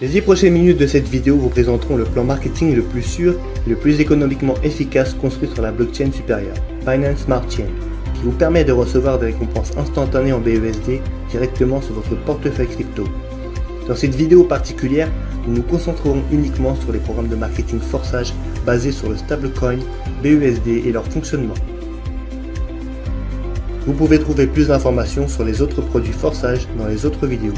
Les 10 prochaines minutes de cette vidéo vous présenteront le plan marketing le plus sûr et le plus économiquement efficace construit sur la blockchain supérieure, Binance Smart Chain, qui vous permet de recevoir des récompenses instantanées en BUSD directement sur votre portefeuille crypto. Dans cette vidéo particulière, nous nous concentrerons uniquement sur les programmes de marketing forçage basés sur le stablecoin BUSD et leur fonctionnement. Vous pouvez trouver plus d'informations sur les autres produits forçage dans les autres vidéos.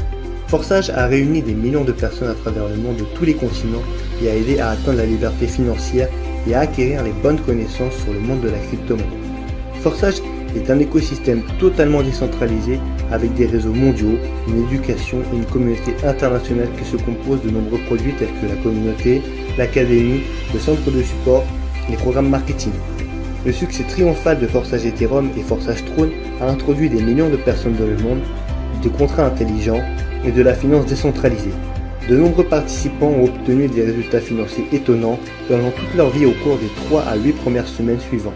Forçage a réuni des millions de personnes à travers le monde de tous les continents et a aidé à atteindre la liberté financière et à acquérir les bonnes connaissances sur le monde de la crypto-monnaie. Forçage est un écosystème totalement décentralisé avec des réseaux mondiaux, une éducation et une communauté internationale qui se compose de nombreux produits tels que la communauté, l'académie, le centre de support, les programmes marketing. Le succès triomphal de Forçage Ethereum et Forçage Tron a introduit des millions de personnes dans le monde, des contrats intelligents et de la finance décentralisée. De nombreux participants ont obtenu des résultats financiers étonnants pendant toute leur vie au cours des 3 à 8 premières semaines suivant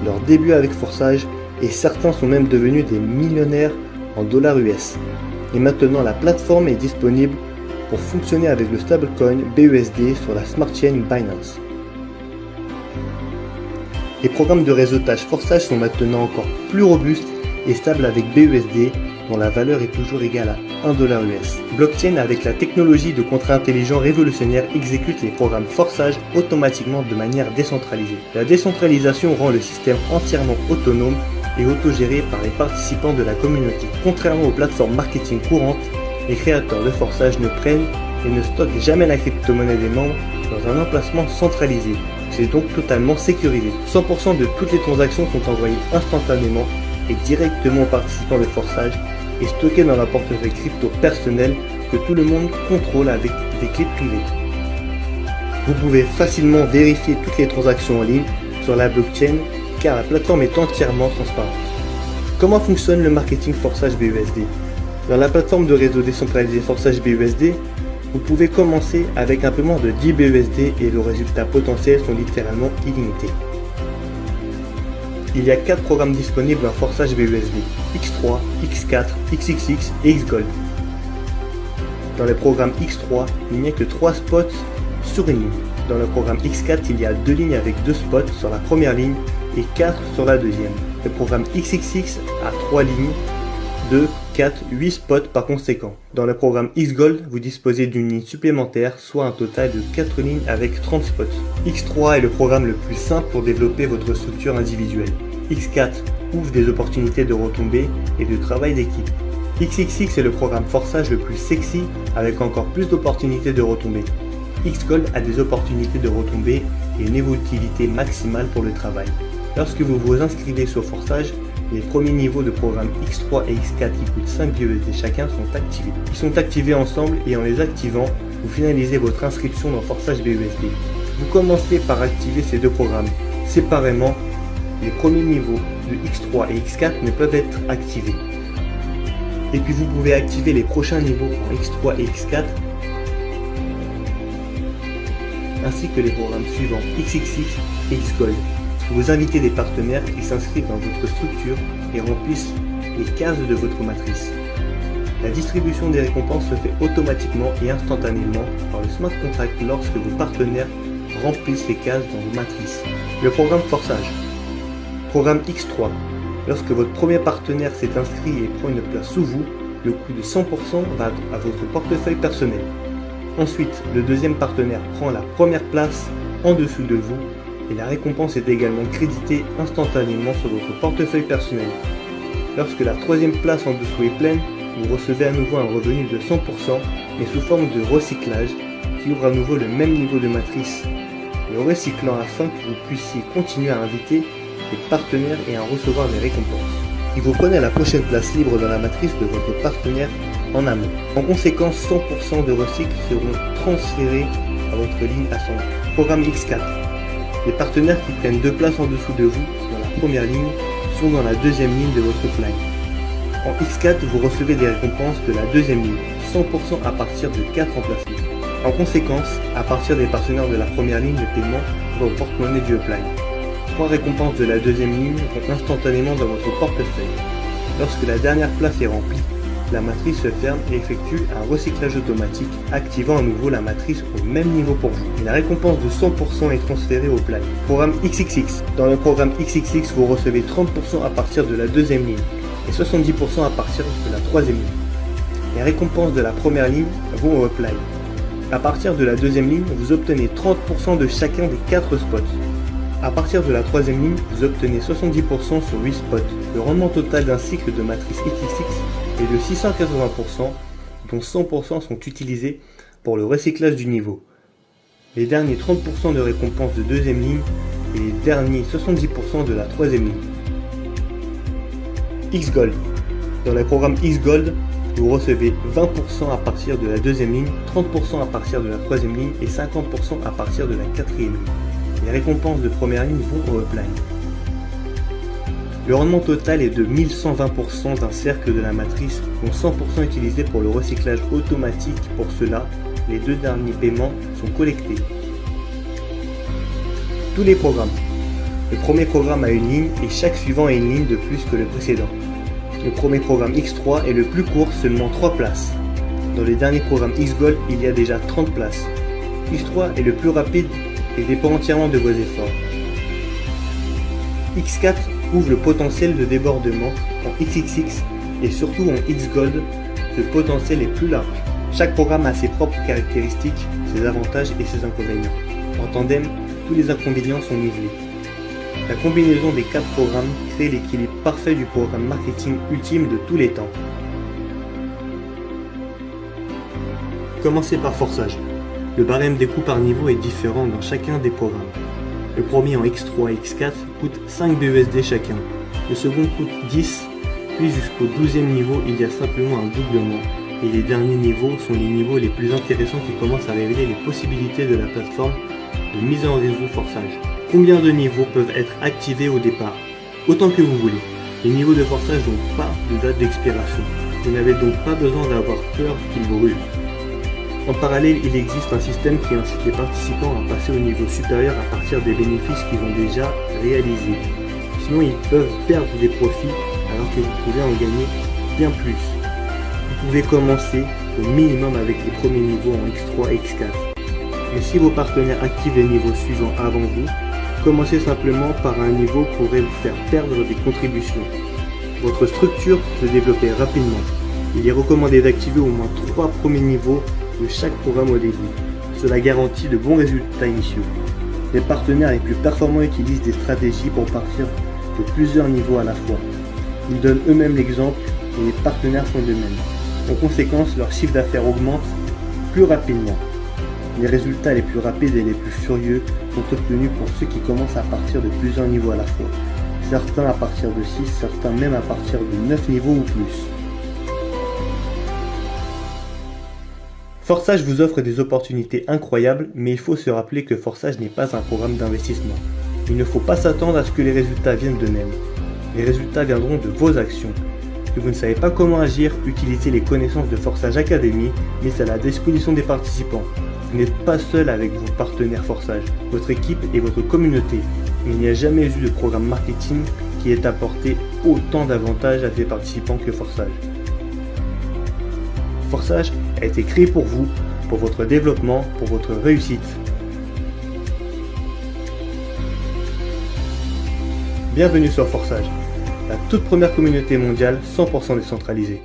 leur début avec Forçage, et certains sont même devenus des millionnaires en dollars US. Et maintenant la plateforme est disponible pour fonctionner avec le stablecoin BUSD sur la smart chain Binance. Les programmes de réseautage Forçage sont maintenant encore plus robustes et stables avec BUSD dont la valeur est toujours égale à 1 dollar US. Blockchain avec la technologie de contrats intelligents révolutionnaires exécute les programmes Forçage automatiquement de manière décentralisée. La décentralisation rend le système entièrement autonome et autogéré par les participants de la communauté. Contrairement aux plateformes marketing courantes, les créateurs de Forçage ne prennent et ne stockent jamais la crypto-monnaie des membres dans un emplacement centralisé. C'est donc totalement sécurisé. 100% de toutes les transactions sont envoyées instantanément et directement aux participants de Forçage et stockées dans un portefeuille crypto personnel que tout le monde contrôle avec des clés privées. Vous pouvez facilement vérifier toutes les transactions en ligne sur la blockchain car la plateforme est entièrement transparente. Comment fonctionne le marketing Forçage BUSD? Dans la plateforme de réseau décentralisé Forçage BUSD, vous pouvez commencer avec un paiement de 10 BUSD et le résultat potentiel sont littéralement illimités. Il y a 4 programmes disponibles en Forçage BUSD, X3, X4, XXX et XGold. Dans le programme X3, il n'y a que 3 spots sur une ligne. Dans le programme X4, il y a 2 lignes avec 2 spots sur la première ligne et 4 sur la deuxième. Le programme XXX a 3 lignes, 2, 4, 8 spots par conséquent. Dans le programme XGold, vous disposez d'une ligne supplémentaire, soit un total de 4 lignes avec 30 spots. X3 est le programme le plus simple pour développer votre structure individuelle. X4 ouvre des opportunités de retombées et de travail d'équipe. XXX est le programme Forçage le plus sexy avec encore plus d'opportunités de retombées. XGold a des opportunités de retombées et une évolutivité maximale pour le travail. Lorsque vous vous inscrivez sur Forçage, les premiers niveaux de programme X3 et X4 qui coûtent 5 BUSD chacun sont activés. Ils sont activés ensemble et en les activant, vous finalisez votre inscription dans Forçage BUSD. Vous commencez par activer ces deux programmes. Séparément, les premiers niveaux de X3 et X4 ne peuvent être activés. Et puis vous pouvez activer les prochains niveaux en X3 et X4 ainsi que les programmes suivants XXX et XGold. Vous invitez des partenaires qui s'inscrivent dans votre structure et remplissent les cases de votre matrice. La distribution des récompenses se fait automatiquement et instantanément par le smart contract lorsque vos partenaires remplissent les cases dans vos matrices. Le programme Forçage. Programme X3. Lorsque votre premier partenaire s'est inscrit et prend une place sous vous, le coût de 100% va à votre portefeuille personnel. Ensuite, le deuxième partenaire prend la première place en dessous de vous et la récompense est également créditée instantanément sur votre portefeuille personnel. Lorsque la troisième place en dessous est pleine, vous recevez à nouveau un revenu de 100% mais sous forme de recyclage qui ouvre à nouveau le même niveau de matrice, le recyclant afin que vous puissiez continuer à inviter des partenaires et à recevoir des récompenses. Il vous prenez la prochaine place libre dans la matrice de votre partenaire en amont. En conséquence, 100% de recycles seront transférés à votre ligne ascendante. Programme X4. Les partenaires qui prennent 2 places en dessous de vous dans la première ligne sont dans la deuxième ligne de votre plan. En X4, vous recevez des récompenses de la deuxième ligne, 100% à partir de 4 emplacements. En conséquence, à partir des partenaires de la première ligne de paiement vont au porte-monnaie du upline. 3 récompenses de la deuxième ligne vont instantanément dans votre portefeuille. Lorsque la dernière place est remplie, la matrice se ferme et effectue un recyclage automatique, activant à nouveau la matrice au même niveau pour vous. Et la récompense de 100% est transférée au play. Programme XXX. Dans le programme XXX, vous recevez 30% à partir de la deuxième ligne et 70% à partir de la troisième ligne. Les récompenses de la première ligne vont au upline. À partir de la deuxième ligne, vous obtenez 30% de chacun des 4 spots. À partir de la troisième ligne, vous obtenez 70% sur 8 spots. Le rendement total d'un cycle de matrice XXX est de 680%, dont 100% sont utilisés pour le recyclage du niveau. Les derniers 30% de récompenses de deuxième ligne et les derniers 70% de la troisième ligne. X-Gold. Dans le programme X-Gold, vous recevez 20% à partir de la deuxième ligne, 30% à partir de la troisième ligne et 50% à partir de la quatrième ligne. Les récompenses de première ligne vont au upline. Le rendement total est de 1120% d'un cercle de la matrice, dont 100% utilisé pour le recyclage automatique. Pour cela, les 2 derniers paiements sont collectés. Tous les programmes. Le premier programme a une ligne et chaque suivant a une ligne de plus que le précédent. Le premier programme X3 est le plus court, seulement 3 places. Dans les derniers programmes X-Gold, il y a déjà 30 places. X3 est le plus rapide et dépend entièrement de vos efforts. X4 ouvre le potentiel de débordement en XXX et surtout en X-Gold, ce potentiel est plus large. Chaque programme a ses propres caractéristiques, ses avantages et ses inconvénients. En tandem, tous les inconvénients sont nivelés. La combinaison des 4 programmes crée l'équilibre parfait du programme marketing ultime de tous les temps. Commencez par forçage. Le barème des coûts par niveau est différent dans chacun des programmes. Le premier en X3 et X4 coûte 5 BUSD chacun. Le second coûte 10, puis jusqu'au 12e niveau il y a simplement un doublement. Et les derniers niveaux sont les niveaux les plus intéressants qui commencent à révéler les possibilités de la plateforme de mise en réseau forçage. Combien de niveaux peuvent être activés au départ? Autant que vous voulez. Les niveaux de forçage n'ont pas de date d'expiration. Vous n'avez donc pas besoin d'avoir peur qu'ils brûlent. En parallèle, il existe un système qui incite les participants à passer au niveau supérieur à partir des bénéfices qu'ils ont déjà réalisés. Sinon, ils peuvent perdre des profits alors que vous pouvez en gagner bien plus. Vous pouvez commencer au minimum avec les premiers niveaux en X3 et X4. Mais si vos partenaires activent les niveaux suivants avant vous, commencez simplement par un niveau pourrait vous faire perdre des contributions. Votre structure peut se développer rapidement. Il est recommandé d'activer au moins 3 premiers niveaux de chaque programme au début. Cela garantit de bons résultats initiaux. Les partenaires les plus performants utilisent des stratégies pour partir de plusieurs niveaux à la fois. Ils donnent eux-mêmes l'exemple et les partenaires font de même. En conséquence, leur chiffre d'affaires augmente plus rapidement. Les résultats les plus rapides et les plus furieux sont obtenus pour ceux qui commencent à partir de plusieurs niveaux à la fois. Certains à partir de 6, certains même à partir de 9 niveaux ou plus. Forçage vous offre des opportunités incroyables, mais il faut se rappeler que Forçage n'est pas un programme d'investissement. Il ne faut pas s'attendre à ce que les résultats viennent d'eux-mêmes. Les résultats viendront de vos actions. Si vous ne savez pas comment agir, utilisez les connaissances de Forçage Academy, mises à la disposition des participants. Vous n'êtes pas seul avec vos partenaires Forçage, votre équipe et votre communauté. Il n'y a jamais eu de programme marketing qui ait apporté autant d'avantages à ses participants que Forçage. Forçage a été créé pour vous, pour votre développement, pour votre réussite. Bienvenue sur Forçage, la toute première communauté mondiale 100% décentralisée.